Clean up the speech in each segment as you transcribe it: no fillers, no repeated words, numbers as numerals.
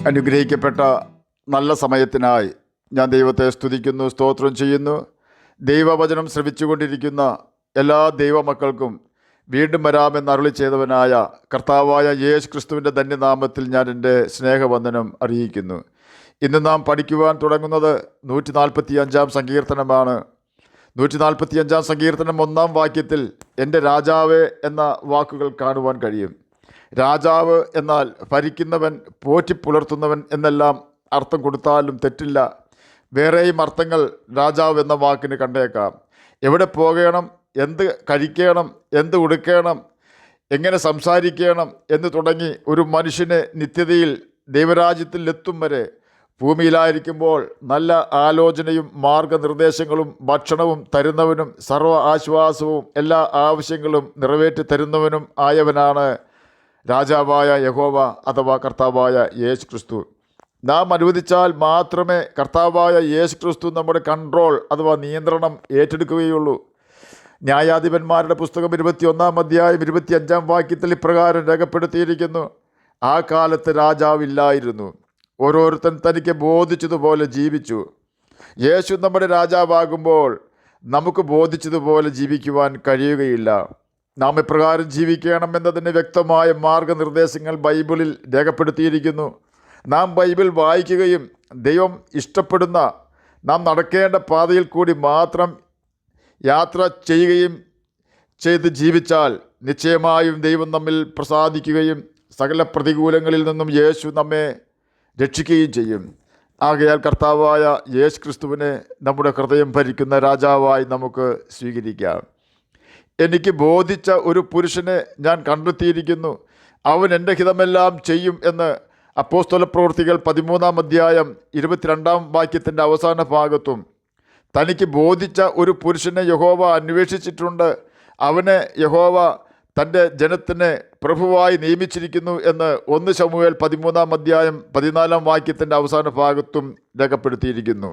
അനുഗ്രഹിക്കപ്പെട്ട നല്ല സമയത്തിനായി ഞാൻ ദൈവത്തെ സ്തുതിക്കുന്നു, സ്തോത്രം ചെയ്യുന്നു. ദൈവവചനം ശ്രവിച്ചുകൊണ്ടിരിക്കുന്ന എല്ലാ ദൈവമക്കൾക്കും വീണ്ടും വരാമെന്ന് അരുളി ചെയ്തവനായ കർത്താവായ യേശു ക്രിസ്തുവിൻ്റെ ധന്യനാമത്തിൽ ഞാൻ എൻ്റെ സ്നേഹവന്ദനം അറിയിക്കുന്നു. ഇന്ന് നാം പഠിക്കുവാൻ തുടങ്ങുന്നത് 145 സങ്കീർത്തനമാണ്. 145 സങ്കീർത്തനം 1-ാം വാക്യത്തിൽ എൻ്റെ രാജാവേ എന്ന വാക്കുകൾ കാണുവാൻ കഴിയും. രാജാവ് എന്നാൽ ഭരിക്കുന്നവൻ, പോറ്റിപ്പുലർത്തുന്നവൻ എന്നെല്ലാം അർത്ഥം കൊടുത്താലും തെറ്റില്ല. വേറെയും അർത്ഥങ്ങൾ രാജാവ് എന്ന വാക്കിന് കണ്ടേക്കാം. എവിടെ പോകണം, എന്ത് കഴിക്കണം, എന്ത് ഉടുക്കണം, എങ്ങനെ സംസാരിക്കണം എന്ന് തുടങ്ങി ഒരു മനുഷ്യന് നിത്യതയിൽ ദൈവരാജ്യത്തിൽ എത്തും വരെ ഭൂമിയിലായിരിക്കുമ്പോൾ നല്ല ആലോചനയും മാർഗനിർദ്ദേശങ്ങളും ഭക്ഷണവും തരുന്നവനും സർവ്വ ആശ്വാസവും എല്ലാ ആവശ്യങ്ങളും നിറവേറ്റി തരുന്നവനും ആയവനാണ് രാജാവായ യഹോവ അഥവാ കർത്താവായ യേശു ക്രിസ്തു. നാം അനുവദിച്ചാൽ മാത്രമേ കർത്താവായ യേശു ക്രിസ്തു നമ്മുടെ കൺട്രോൾ അഥവാ നിയന്ത്രണം ഏറ്റെടുക്കുകയുള്ളൂ. ന്യായാധിപന്മാരുടെ പുസ്തകം 21-ാം അധ്യായം 25-ാം വാക്യത്തിൽ ഇപ്രകാരം രേഖപ്പെടുത്തിയിരിക്കുന്നു: ആ കാലത്ത് രാജാവില്ലായിരുന്നു, ഓരോരുത്തൻ തനിക്ക് ബോധിച്ചതുപോലെ ജീവിച്ചു. യേശു നമ്മുടെ രാജാവാകുമ്പോൾ നമുക്ക് ബോധിച്ചതുപോലെ ജീവിക്കുവാൻ കഴിയുകയില്ല. നാം എപ്രകാരം ജീവിക്കണം എന്നതിന് വ്യക്തമായ മാർഗനിർദ്ദേശങ്ങൾ ബൈബിളിൽ രേഖപ്പെടുത്തിയിരിക്കുന്നു. നാം ബൈബിൾ വായിക്കുകയും ദൈവം ഇഷ്ടപ്പെടുന്ന നാം നടക്കേണ്ട പാതയിൽ കൂടി മാത്രം യാത്ര ചെയ്യുകയും ചെയ്ത് ജീവിച്ചാൽ നിശ്ചയമായും ദൈവം നമ്മിൽ പ്രസാദിക്കുകയും സകല പ്രതികൂലങ്ങളിൽ നിന്നും യേശു നമ്മെ രക്ഷിക്കുകയും ചെയ്യും. ആകയാൽ കർത്താവായ യേശു ക്രിസ്തുവിനെ നമ്മുടെ ഹൃദയം ഭരിക്കുന്ന രാജാവായി നമുക്ക് സ്വീകരിക്കാം. എനിക്ക് ബോധിച്ച ഒരു പുരുഷനെ ഞാൻ കണ്ടെത്തിയിരിക്കുന്നു, അവൻ എൻ്റെ ഹിതമെല്ലാം ചെയ്യും എന്ന് അപ്പോസ്തല പ്രവൃത്തികൾ 13-ാം അധ്യായം 22-ാം വാക്യത്തിൻ്റെ അവസാന ഭാഗത്തും, തനിക്ക് ബോധിച്ച ഒരു പുരുഷനെ യഹോവ അന്വേഷിച്ചിട്ടുണ്ട്, അവനെ യഹോവ തൻ്റെ ജനത്തിന് പ്രഭുവായി നിയമിച്ചിരിക്കുന്നു എന്ന് 1 ശമൂവേൽ 13-ാം അധ്യായം 14-ാം വാക്യത്തിൻ്റെ അവസാന ഭാഗത്തും രേഖപ്പെടുത്തിയിരിക്കുന്നു.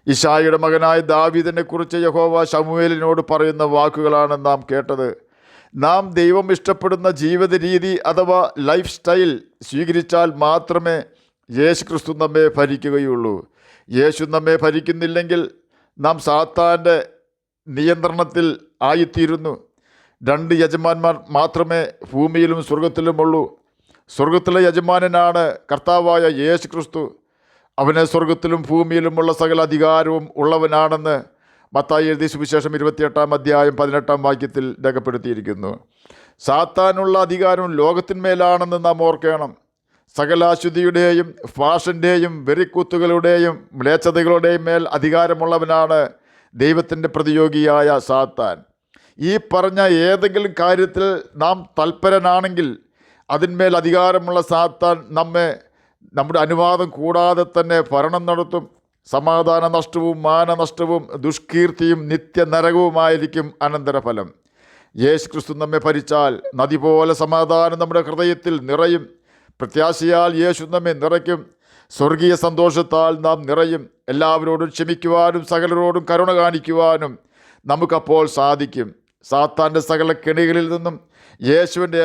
ഇശായിയുടെ മകനായ ദാവീദിനെ കുറിച്ച് യഹോവ ശമൂവേലിനോട് പറയുന്ന വാക്കുകളാണ് നാം കേട്ടത്. നാം ദൈവം ഇഷ്ടപ്പെടുന്ന ജീവിത രീതി അഥവാ ലൈഫ് സ്റ്റൈൽ സ്വീകരിച്ചാൽ മാത്രമേ യേശു ക്രിസ്തു നമ്മെ ഭരിക്കുകയുള്ളൂ. യേശു നമ്മെ ഭരിക്കുന്നില്ലെങ്കിൽ നാം സാത്താൻ്റെ നിയന്ത്രണത്തിൽ ആയിത്തീരുന്നു. 2 യജമാന്മാർ മാത്രമേ ഭൂമിയിലും സ്വർഗത്തിലുമുള്ളൂ. സ്വർഗത്തിലെ യജമാനനാണ് കർത്താവായ യേശു ക്രിസ്തു. അവന് സ്വർഗത്തിലും ഭൂമിയിലുമുള്ള സകല അധികാരവും ഉള്ളവനാണെന്ന് മത്തായി എഴുതിയ സുവിശേഷം 28-ാം അധ്യായം 18-ാം വാക്യത്തിൽ രേഖപ്പെടുത്തിയിരിക്കുന്നു. സാത്താനുള്ള അധികാരം ലോകത്തിന്മേലാണെന്ന് നാം ഓർക്കണം. സകല അശുദ്ധിയുടെയും ഫാഷൻ്റെയും വെറിക്കൂത്തുകളുടെയും മ്ലേച്ഛതകളുടെയും മേൽ അധികാരമുള്ളവനാണ് ദൈവത്തിൻ്റെ പ്രതിയോഗിയായ സാത്താൻ. ഈ പറഞ്ഞ ഏതെങ്കിലും കാര്യത്തിൽ നാം തൽപരനാണെങ്കിൽ അതിന്മേൽ അധികാരമുള്ള സാത്താൻ നമ്മുടെ അനുവാദം കൂടാതെ തന്നെ ഭരണം നടത്തും. സമാധാന നഷ്ടവും മാനനഷ്ടവും ദുഷ്കീർത്തിയും നിത്യനരകവുമായിരിക്കും അനന്തരഫലം. യേശു ക്രിസ്തു നമ്മെ ഭരിച്ചാൽ നദി പോലെ സമാധാനം നമ്മുടെ ഹൃദയത്തിൽ നിറയും. പ്രത്യാശയാൽ യേശു നമ്മെ നിറയ്ക്കും. സ്വർഗീയ സന്തോഷത്താൽ നാം നിറയും. എല്ലാവരോടും ക്ഷമിക്കുവാനും സകലരോടും കരുണ കാണിക്കുവാനും നമുക്കപ്പോൾ സാധിക്കും. സാത്താൻ്റെ സകല കെണികളിൽ നിന്നും യേശുവിൻ്റെ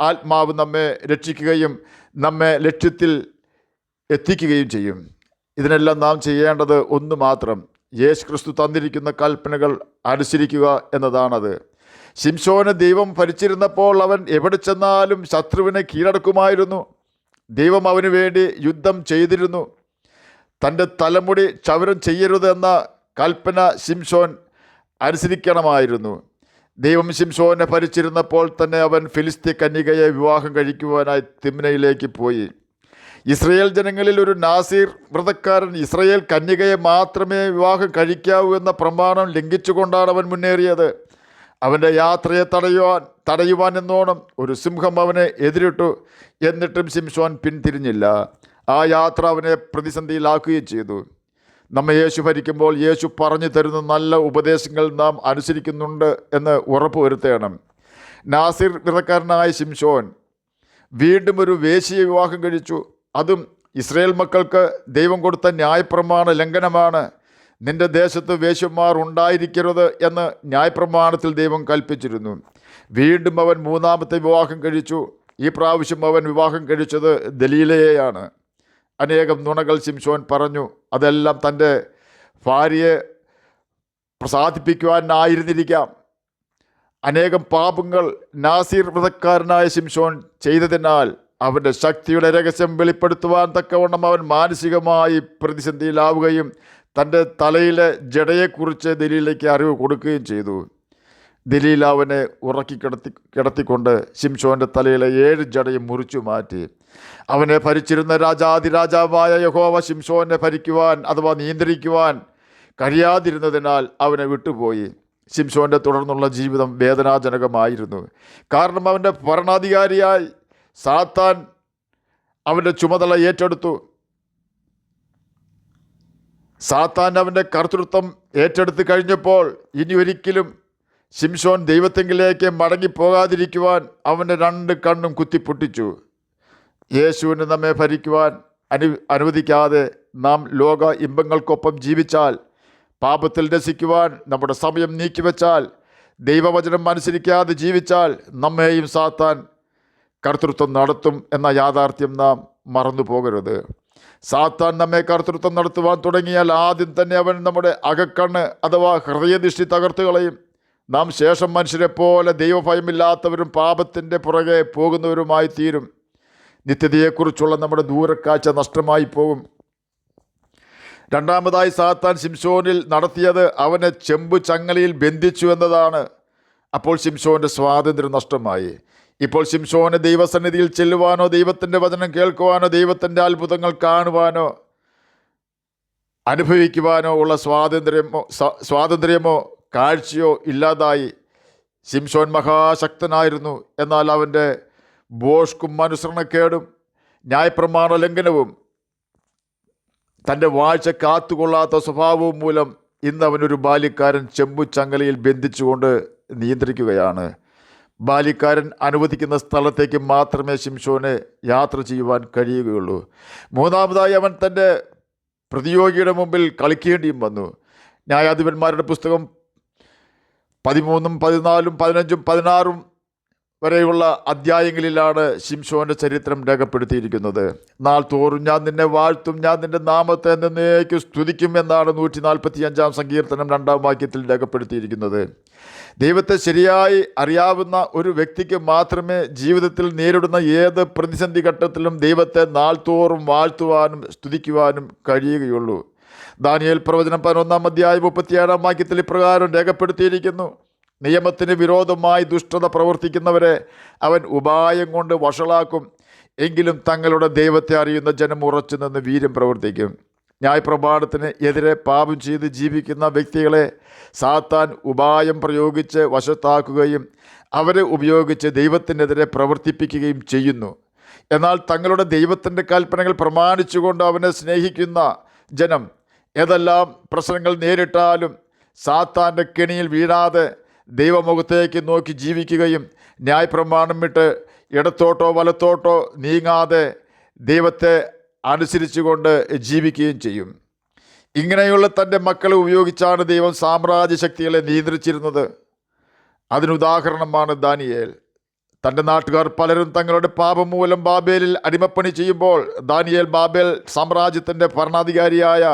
ആത്മാവ് നമ്മെ രക്ഷിക്കുകയും നമ്മെ ലക്ഷ്യത്തിൽ എത്തിക്കുകയും ചെയ്യും. ഇതിനെല്ലാം നാം ചെയ്യേണ്ടത് ഒന്ന് മാത്രം: യേശു ക്രിസ്തു തന്നിരിക്കുന്ന കൽപ്പനകൾ അനുസരിക്കുക എന്നതാണത്. ശിംശോനെ ദൈവം ഭരിച്ചിരുന്നപ്പോൾ അവൻ എവിടെ ചെന്നാലും ശത്രുവിനെ കീഴടക്കുമായിരുന്നു. ദൈവം അവന് വേണ്ടി യുദ്ധം ചെയ്തിരുന്നു. തൻ്റെ തലമുടി ക്ഷൗരം ചെയ്യരുതെന്ന കൽപ്പന ശിംശോൻ അനുസരിക്കണമായിരുന്നു. ദൈവം ശിംശോനെ ഭരിച്ചിരുന്നപ്പോൾ തന്നെ അവൻ ഫിലിസ്ത്യ കന്യകയെ വിവാഹം കഴിക്കുവാനായി തിമ്നയിലേക്ക് പോയി. ഇസ്രയേൽ ജനങ്ങളിൽ ഒരു നാസീർ വ്രതക്കാരൻ ഇസ്രയേൽ കന്യകയെ മാത്രമേ വിവാഹം കഴിക്കാവൂ എന്ന പ്രമാണം ലംഘിച്ചുകൊണ്ടാണ് അവൻ മുന്നേറിയത്. അവൻ്റെ യാത്രയെ തടയുവാൻ എന്നോണം ഒരു സിംഹം അവനെ എതിരിട്ടു. എന്നിട്ടും ശിംശോൻ പിന്തിരിഞ്ഞില്ല. ആ യാത്ര അവനെ പ്രതിസന്ധിയിലാക്കുകയും ചെയ്തു. നമ്മെ യേശു ഭരിക്കുമ്പോൾ യേശു പറഞ്ഞു തരുന്ന നല്ല ഉപദേശങ്ങൾ നാം അനുസരിക്കുന്നുണ്ട് എന്ന് ഉറപ്പുവരുത്തണം. നാസീർ വ്രതക്കാരനായ ശിംശോൻ വീണ്ടും ഒരു വേശ്യയെ വിവാഹം കഴിച്ചു. അതും ഇസ്രയേൽ മക്കൾക്ക് ദൈവം കൊടുത്ത ന്യായപ്രമാണ ലംഘനമാണ്. നിന്റെ ദേശത്ത് വേശ്യന്മാർ ഉണ്ടായിരിക്കരുത് എന്ന് ന്യായപ്രമാണത്തിൽ ദൈവം കൽപ്പിച്ചിരുന്നു. വീണ്ടും അവൻ 3-ാമത്തെ വിവാഹം കഴിച്ചു. ഈ പ്രാവശ്യം അവൻ വിവാഹം കഴിച്ചത് ദലീലയെയാണ്. അനേകം നുണകൾ ശിംശോൻ പറഞ്ഞു. അതെല്ലാം തൻ്റെ ഭാര്യയെ പ്രസാദിപ്പിക്കുവാനായിരുന്നിരിക്കാം. അനേകം പാപങ്ങൾ നാസീർ വ്രതക്കാരനായ ശിംശോൻ ചെയ്തതിനാൽ അവൻ്റെ ശക്തിയുടെ രഹസ്യം വെളിപ്പെടുത്തുവാൻ തക്കവണ്ണം അവൻ മാനസികമായി പ്രതിസന്ധിയിലാവുകയും തൻ്റെ തലയിലെ ജടയെക്കുറിച്ച് ദലീലയ്ക്ക് അറിവ് കൊടുക്കുകയും ചെയ്തു. ദലീല അവനെ കിടത്തിക്കൊണ്ട് ശിംശോൻ്റെ തലയിലെ 7 ജടയും മുറിച്ചു മാറ്റി. അവനെ ഭരിച്ചിരുന്ന രാജാതിരാജാവായ യഹോവ ശിംശോനെ ഭരിക്കുവാൻ അഥവാ നിയന്ത്രിക്കുവാൻ കഴിയാതിരുന്നതിനാൽ അവനെ വിട്ടുപോയി. ശിംശോൻ്റെ തുടർന്നുള്ള ജീവിതം വേദനാജനകമായിരുന്നു. കാരണം അവൻ്റെ ഭരണാധികാരിയായി സാത്താൻ അവൻ്റെ ചുമതല ഏറ്റെടുത്തു. സാത്താൻ അവൻ്റെ കർത്തൃത്വം ഏറ്റെടുത്ത് കഴിഞ്ഞപ്പോൾ ഇനി ഒരിക്കലും ശിംശോൻ ദൈവത്തെങ്കിലേക്ക് മടങ്ങിപ്പോകാതിരിക്കുവാൻ അവൻ്റെ 2 കണ്ണും കുത്തിപ്പൊട്ടിച്ചു. യേശുവിന് നമ്മെ ഭരിക്കുവാൻ അനുവദിക്കാതെ നാം ലോക ഇമ്പങ്ങൾക്കൊപ്പം ജീവിച്ചാൽ, പാപത്തിൽ രസിക്കുവാൻ നമ്മുടെ സമയം നീക്കിവെച്ചാൽ, ദൈവവചനം അനുസരിക്കാതെ ജീവിച്ചാൽ നമ്മെയും സാത്താൻ കർത്തൃത്വം നടത്തും എന്ന യാഥാർത്ഥ്യം നാം മറന്നു പോകരുത്. സാത്താൻ നമ്മെ കർത്തൃത്വം നടത്തുവാൻ തുടങ്ങിയാൽ ആദ്യം തന്നെ അവൻ നമ്മുടെ അകക്കണ്ണ് അഥവാ ഹൃദയദൃഷ്ടി തകർത്ത് കളയും. നാം ശേഷം മനുഷ്യരെ പോലെ ദൈവഭയമില്ലാത്തവരും പാപത്തിൻ്റെ പുറകെ പോകുന്നവരുമായി തീരും. നിത്യതയെക്കുറിച്ചുള്ള നമ്മുടെ ദൂരക്കാഴ്ച നഷ്ടമായി പോകും. രണ്ടാമതായി സാത്താൻ ശിംശോനിൽ നടത്തിയത് അവനെ ചെമ്പു ചങ്ങലയിൽ ബന്ധിച്ചു എന്നതാണ്. അപ്പോൾ ശിംശോൻ്റെ സ്വാതന്ത്ര്യം നഷ്ടമായി. ഇപ്പോൾ ശിംശോന് ദൈവസന്നിധിയിൽ ചെല്ലുവാനോ ദൈവത്തിൻ്റെ വചനം കേൾക്കുവാനോ ദൈവത്തിൻ്റെ അത്ഭുതങ്ങൾ കാണുവാനോ അനുഭവിക്കുവാനോ ഉള്ള സ്വാതന്ത്ര്യമോ കാഴ്ചയോ ഇല്ലാതായി. ശിംശോൻ മഹാശക്തനായിരുന്നു. എന്നാൽ അവൻ്റെ ഭോഷ്കും അനുസരണക്കേടും ന്യായപ്രമാണ ലംഘനവും തൻ്റെ വാഴ്ച കാത്തുകൊള്ളാത്ത സ്വഭാവവും മൂലം ഇന്ന് അവനൊരു ബാല്യക്കാരൻ ചെമ്പു ചങ്ങലയിൽ ബന്ധിച്ചുകൊണ്ട് നിയന്ത്രിക്കുകയാണ്. ബാല്യക്കാരൻ അനുവദിക്കുന്ന സ്ഥലത്തേക്ക് മാത്രമേ ശിംശോന് യാത്ര ചെയ്യുവാൻ കഴിയുകയുള്ളൂ. മൂന്നാമതായി അവൻ തൻ്റെ പ്രതിയോഗിയുടെ മുമ്പിൽ കളിക്കേണ്ടിയും വന്നു. ന്യായാധിപന്മാരുടെ പുസ്തകം 13, 14, 15, 16 വരെയുള്ള അധ്യായങ്ങളിലാണ് ശിംശോൻ്റെ ചരിത്രം രേഖപ്പെടുത്തിയിരിക്കുന്നത്. നാൾ തോറും ഞാൻ നിന്നെ വാഴ്ത്തും, ഞാൻ നിന്റെ നാമത്തെ എന്നേക്ക് സ്തുതിക്കും എന്നാണ് 145 സങ്കീർത്തനം 2 വാക്യത്തിൽ രേഖപ്പെടുത്തിയിരിക്കുന്നത്. ദൈവത്തെ ശരിയായി അറിയാവുന്ന ഒരു വ്യക്തിക്ക് മാത്രമേ ജീവിതത്തിൽ നേരിടുന്ന ഏത് പ്രതിസന്ധി ഘട്ടത്തിലും ദൈവത്തെ നാൾ തോറും വാഴ്ത്തുവാനും സ്തുതിക്കുവാനും കഴിയുകയുള്ളൂ. ദാനിയേൽ പ്രവചനം 11 അധ്യായം 37 വാക്യത്തിൽ ഇപ്രകാരം രേഖപ്പെടുത്തിയിരിക്കുന്നു: നിയമത്തിന് വിരോധമായി ദുഷ്ടത പ്രവർത്തിക്കുന്നവരെ അവൻ ഉപായം കൊണ്ട് വഷളാക്കും. എങ്കിലും തങ്ങളുടെ ദൈവത്തെ അറിയുന്ന ജനം ഉറച്ചു നിന്ന് വീര്യം പ്രവർത്തിക്കും. ന്യായപ്രമാണത്തിന് എതിരെ പാപം ചെയ്ത് ജീവിക്കുന്ന വ്യക്തികളെ സാത്താൻ ഉപായം പ്രയോഗിച്ച് വശത്താക്കുകയും അവരെ ഉപയോഗിച്ച് ദൈവത്തിനെതിരെ പ്രവർത്തിപ്പിക്കുകയും ചെയ്യുന്നു. എന്നാൽ തങ്ങളുടെ ദൈവത്തിൻ്റെ കൽപ്പനകൾ പ്രമാണിച്ചുകൊണ്ട് അവനെ സ്നേഹിക്കുന്ന ജനം ഏതെല്ലാം പ്രശ്നങ്ങൾ നേരിട്ടാലും സാത്താൻ്റെ കെണിയിൽ വീഴാതെ ദൈവമുഖത്തേക്ക് നോക്കി ജീവിക്കുകയും ന്യായപ്രമാണം വിട്ട് ഇടത്തോട്ടോ വലത്തോട്ടോ നീങ്ങാതെ ദൈവത്തെ അനുസരിച്ചുകൊണ്ട് ജീവിക്കുകയും ചെയ്യും. ഇങ്ങനെയുള്ള തൻ്റെ മക്കളെ ഉപയോഗിച്ചാണ് ദൈവം സാമ്രാജ്യ ശക്തികളെ നിയന്ത്രിച്ചിരുന്നത്. അതിനുദാഹരണമാണ് ദാനിയേൽ. തൻ്റെ നാട്ടുകാർ പലരും തങ്ങളുടെ പാപം മൂലം ബാബേലിൽ അടിമപ്പണി ചെയ്യുമ്പോൾ ദാനിയേൽ ബാബേൽ സാമ്രാജ്യത്തിൻ്റെ ഭരണാധികാരിയായ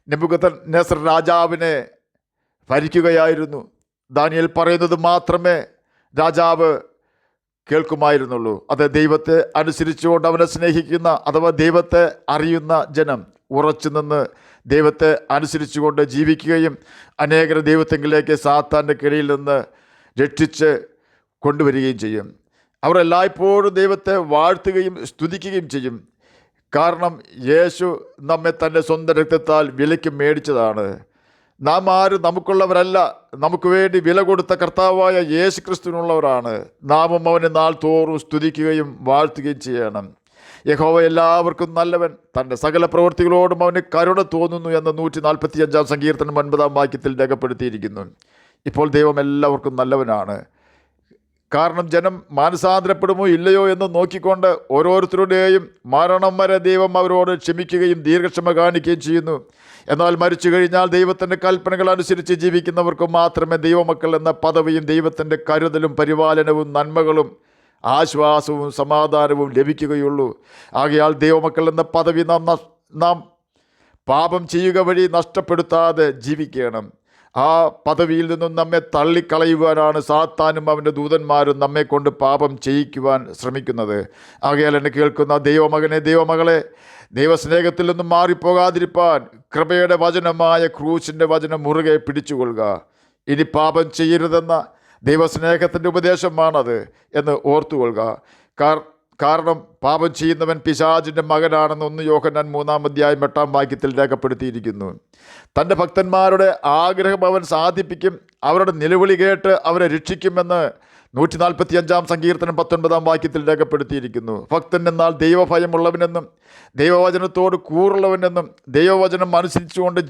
നെബൂഖദ്നേസർ രാജാവിനെ ഭരിക്കുകയായിരുന്നു. ദാനിയേൽ പറയുന്നത് മാത്രമേ രാജാവ് കേൾക്കുമായിരുന്നുള്ളൂ. അത് ദൈവത്തെ അനുസരിച്ചുകൊണ്ട് അവനെ സ്നേഹിക്കുന്ന അഥവാ ദൈവത്തെ അറിയുന്ന ജനം ഉറച്ചു നിന്ന് ദൈവത്തെ അനുസരിച്ചുകൊണ്ട് ജീവിക്കുകയും അനേകരെ ദൈവത്തെങ്കിലേക്ക് സാത്താൻ്റെ കിടയിൽ നിന്ന് രക്ഷിച്ച് കൊണ്ടുവരികയും ചെയ്യും. അവർ എല്ലായ്പ്പോഴും ദൈവത്തെ വാഴ്ത്തുകയും സ്തുതിക്കുകയും ചെയ്യും. കാരണം യേശു നമ്മെ തൻ്റെ സ്വന്തം രക്തത്താൽ വിലയ്ക്ക് മേടിച്ചതാണ്. നാം ആരും നമുക്കുള്ളവരല്ല, നമുക്ക് വേണ്ടി വില കൊടുത്ത കർത്താവായ യേശു ക്രിസ്തുവിനുള്ളവരാണ്. നാമും അവനെ നാൾ തോറും സ്തുതിക്കുകയും വാഴ്ത്തുകയും ചെയ്യണം. യഹോവ എല്ലാവർക്കും നല്ലവൻ, തൻ്റെ സകല പ്രവൃത്തികളോടും അവന് കരുണ തോന്നുന്നു എന്ന് 145 സങ്കീർത്തനം 9 വാക്യത്തിൽ രേഖപ്പെടുത്തിയിരിക്കുന്നു. ഇപ്പോൾ ദൈവം എല്ലാവർക്കും നല്ലവനാണ്. കാരണം ജനം മാനസാന്തരപ്പെടുമോ ഇല്ലയോ എന്ന് നോക്കിക്കൊണ്ട് ഓരോരുത്തരുടെയും മരണം വരെ ദൈവം അവരോട് ക്ഷമിക്കുകയും ദീർഘക്ഷമ കാണിക്കുകയും ചെയ്യുന്നു. എന്നാൽ മരിച്ചു കഴിഞ്ഞാൽ ദൈവത്തിൻ്റെ കൽപ്പനകൾ അനുസരിച്ച് ജീവിക്കുന്നവർക്ക് മാത്രമേ ദൈവമക്കൾ എന്ന പദവിയും ദൈവത്തിൻ്റെ കരുതലും പരിപാലനവും നന്മകളും ആശ്വാസവും സമാധാനവും ലഭിക്കുകയുള്ളൂ. ആകയാൽ ദൈവമക്കൾ എന്ന പദവി നാം പാപം ചെയ്യുക വഴി നഷ്ടപ്പെടുത്താതെ ജീവിക്കണം. ആ പദവിയിൽ നിന്നും നമ്മെ തള്ളിക്കളയുവാനാണ് സാത്താനും അവൻ്റെ ദൂതന്മാരും നമ്മെ കൊണ്ട് പാപം ചെയ്യിക്കുവാൻ ശ്രമിക്കുന്നത്. ആകയാൽ എന്നെ കേൾക്കുന്ന ദൈവമകനെ, ദൈവമകളെ, ദൈവസ്നേഹത്തിൽ നിന്നും മാറിപ്പോകാതിരിപ്പാൻ കൃപയുടെ വചനമായ ക്രൂശിൻ്റെ വചനം മുറുകെ പിടിച്ചുകൊള്ളുക. ഇനി പാപം ചെയ്യരുതെന്ന ദൈവസ്നേഹത്തിൻ്റെ ഉപദേശമാണത് എന്ന് ഓർത്തുകൊള്ളുക. കാരണം പാപം ചെയ്യുന്നവൻ പിശാചിൻ്റെ മകനാണെന്ന് 1 യോഹന്നാൻ 3:8 രേഖപ്പെടുത്തിയിരിക്കുന്നു. തൻ്റെ ഭക്തന്മാരുടെ ആഗ്രഹം അവൻ സാധിപ്പിക്കും, അവരുടെ നിലവിളി കേട്ട് അവരെ രക്ഷിക്കുമെന്ന് 145 സങ്കീർത്തനം 19 രേഖപ്പെടുത്തിയിരിക്കുന്നു. ഭക്തൻ എന്നാൽ ദൈവഭയമുള്ളവനെന്നും ദൈവവചനത്തോട് കൂറുള്ളവനെന്നും ദൈവവചനം അനുസരിച്ചുകൊണ്ട്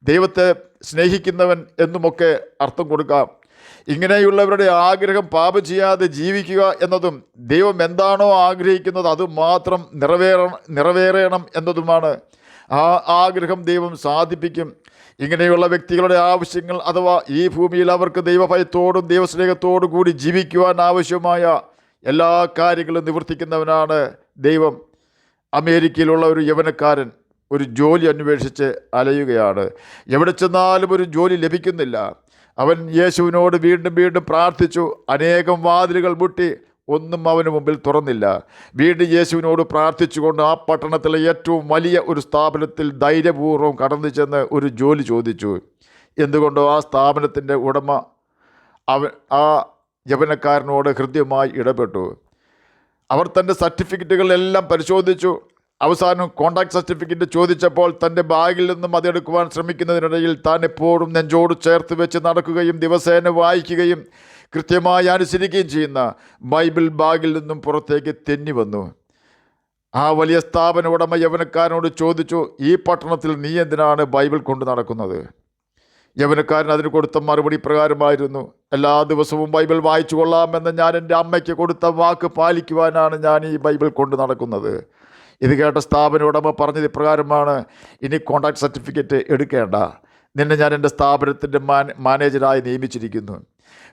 ദൈവത്തെ സ്നേഹിക്കുന്നവൻ എന്നുമൊക്കെ അർത്ഥം കൊടുക്കാം. ഇങ്ങനെയുള്ളവരുടെ ആഗ്രഹം പാപം ചെയ്യാതെ ജീവിക്കുക എന്നതും ദൈവം എന്താണോ ആഗ്രഹിക്കുന്നത് അത് മാത്രം നിറവേറണം എന്നതുമാണ്. ആ ആഗ്രഹം ദൈവം സാധിപ്പിക്കും. ഇങ്ങനെയുള്ള വ്യക്തികളുടെ ആവശ്യങ്ങൾ അഥവാ ഈ ഭൂമിയിൽ അവർക്ക് ദൈവഭയത്തോടും ദൈവസ്നേഹത്തോടും കൂടി ജീവിക്കുവാൻ ആവശ്യമായ എല്ലാ കാര്യങ്ങളും നിവർത്തിക്കുന്നവനാണ് ദൈവം. അമേരിക്കയിലുള്ള ഒരു യൗവനക്കാരൻ ഒരു ജോലി അന്വേഷിച്ച് അലയുകയാണ്. എവിടെ ചെന്നാലും ഒരു ജോലി ലഭിക്കുന്നില്ല. അവൻ യേശുവിനോട് വീണ്ടും വീണ്ടും പ്രാർത്ഥിച്ചു. അനേകം വാതിലുകൾ മുട്ടി, ഒന്നും അവന് മുമ്പിൽ തുറന്നില്ല. വീണ്ടും യേശുവിനോട് പ്രാർത്ഥിച്ചുകൊണ്ട് ആ പട്ടണത്തിലെ ഏറ്റവും വലിയ ഒരു സ്ഥാപനത്തിൽ ധൈര്യപൂർവ്വം കടന്നു ചെന്ന് ഒരു ജോലി ചോദിച്ചു. എന്തുകൊണ്ടോ ആ സ്ഥാപനത്തിൻ്റെ ഉടമ ആ യൗവനക്കാരനോട് ഹൃദ്യമായി ഇടപെട്ടു. അവർ തൻ്റെ സർട്ടിഫിക്കറ്റുകളെല്ലാം പരിശോധിച്ചു. അവസാനം കോൺട്രാക്ട് സർട്ടിഫിക്കറ്റ് ചോദിച്ചപ്പോൾ തൻ്റെ ബാഗിൽ നിന്നും അതെടുക്കുവാൻ ശ്രമിക്കുന്നതിനിടയിൽ താൻ എപ്പോഴും നെഞ്ചോട് ചേർത്ത് വെച്ച് നടക്കുകയും ദിവസേന വായിക്കുകയും കൃത്യമായി അനുസരിക്കുകയും ചെയ്യുന്ന ബൈബിൾ ബാഗിൽ നിന്നും പുറത്തേക്ക് തെന്നി വന്നു. ആ വലിയ സ്ഥാപന ഉടമ യൗവനക്കാരനോട് ചോദിച്ചു, ഈ പട്ടണത്തിൽ നീ എന്തിനാണ് ബൈബിൾ കൊണ്ട് നടക്കുന്നത്? യൗവനക്കാരൻ അതിന് കൊടുത്ത മറുപടി പ്രകാരമായിരുന്നു, എല്ലാ ദിവസവും ബൈബിൾ വായിച്ചു കൊള്ളാമെന്ന് ഞാൻ എൻ്റെ അമ്മയ്ക്ക് കൊടുത്ത വാക്ക് പാലിക്കുവാനാണ് ഞാൻ ഈ ബൈബിൾ കൊണ്ട് നടക്കുന്നത്. ഇത് കേട്ട സ്ഥാപന ഉടമ പറഞ്ഞത് ഇപ്രകാരമാണ്, ഇനി കോൺട്രാക്ട് സർട്ടിഫിക്കറ്റ് എടുക്കേണ്ട, നിന്നെ ഞാൻ എൻ്റെ സ്ഥാപനത്തിൻ്റെ മാനേജരായി നിയമിച്ചിരിക്കുന്നു.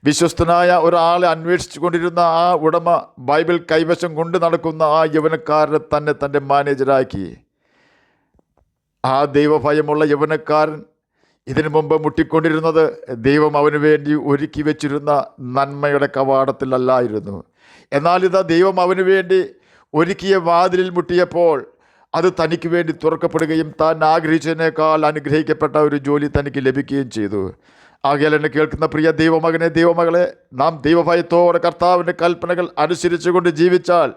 വിശ്വസ്തനായ ഒരാളെ അന്വേഷിച്ചു കൊണ്ടിരുന്ന ആ ഉടമ ബൈബിൾ കൈവശം കൊണ്ട് നടക്കുന്ന ആ യൗവനക്കാരനെ തന്നെ തൻ്റെ മാനേജരാക്കി. ആ ദൈവഭയമുള്ള യൗവനക്കാരൻ ഇതിനു മുമ്പ് മുട്ടിക്കൊണ്ടിരുന്നത് ദൈവം അവന് വേണ്ടി ഒരുക്കി വെച്ചിരുന്ന നന്മയുടെ കവാടത്തിലല്ലായിരുന്നു. എന്നാൽ ഇതാ ദൈവം അവന് വേണ്ടി ഒരുക്കിയ വാതിലിൽ മുട്ടിയപ്പോൾ അത് തനിക്ക് വേണ്ടി തുറക്കപ്പെടുകയും താൻ ആഗ്രഹിച്ചതിനേക്കാൾ അനുഗ്രഹിക്കപ്പെട്ട ഒരു ജോലി തനിക്ക് ലഭിക്കുകയും ചെയ്തു. ആകയാൽ എന്നെ കേൾക്കുന്ന പ്രിയ ദൈവമകനെ, ദൈവമകളെ, നാം ദൈവഭയത്തോടെ കർത്താവിൻ്റെ കൽപ്പനകൾ അനുസരിച്ചുകൊണ്ട് ജീവിച്ചാൽ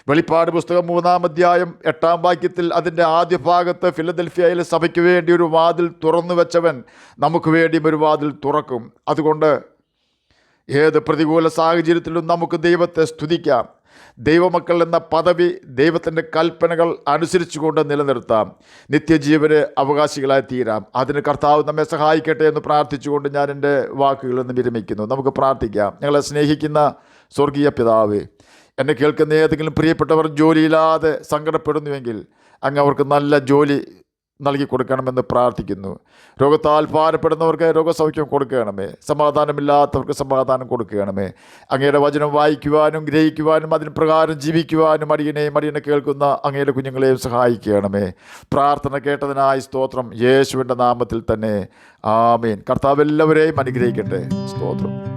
വെളിപ്പാട് പുസ്തകം 3:8 അതിൻ്റെ ആദ്യ ഭാഗത്ത് ഫിലദൽഫിയയിലെ സഭയ്ക്ക് വേണ്ടി ഒരു വാതിൽ തുറന്നു വെച്ചവൻ നമുക്ക് വേണ്ടിയും ഒരു വാതിൽ തുറക്കും. അതുകൊണ്ട് ഏത് പ്രതികൂല സാഹചര്യത്തിലും നമുക്ക് ദൈവത്തെ സ്തുതിക്കാം. ദൈവമക്കൾ എന്ന പദവി ദൈവത്തിൻ്റെ കൽപ്പനകൾ അനുസരിച്ചുകൊണ്ട് നിലനിർത്താം. നിത്യജീവന് അവകാശികളായി തീരാം. അതിന് കർത്താവ് നമ്മെ സഹായിക്കട്ടെ എന്ന് പ്രാർത്ഥിച്ചുകൊണ്ട് ഞാൻ എൻ്റെ വാക്കുകളിൽ നിന്ന് വിരമിക്കുന്നു. നമുക്ക് പ്രാർത്ഥിക്കാം. ഞങ്ങളെ സ്നേഹിക്കുന്ന സ്വർഗീയ പിതാവേ, എന്നെ കേൾക്കുന്ന ഏതെങ്കിലും പ്രിയപ്പെട്ടവർ ജോലിയില്ലാതെ സങ്കടപ്പെടുന്നുവെങ്കിൽ അങ്ങ് അവർക്ക് നല്ല ജോലി നൽകി കൊടുക്കണമെന്ന് പ്രാർത്ഥിക്കുന്നു. രോഗത്താൽ ഭാരപ്പെടുന്നവർക്ക് രോഗസൗഖ്യം കൊടുക്കണമേ. സമാധാനമില്ലാത്തവർക്ക് സമാധാനം കൊടുക്കണമേ. അങ്ങയുടെ വചനം വായിക്കുവാനും ഗ്രഹിക്കുവാനും അതിന് പ്രകാരം ജീവിക്കുവാനും അടിയനെ കേൾക്കുന്ന അങ്ങയുടെ കുഞ്ഞുങ്ങളെയും സഹായിക്കണമേ. പ്രാർത്ഥന കേട്ടതിനായി സ്തോത്രം. യേശുവിൻ്റെ നാമത്തിൽ തന്നെ ആമേൻ. കർത്താവ് എല്ലാവരെയും അനുഗ്രഹിക്കട്ടെ. സ്തോത്രം.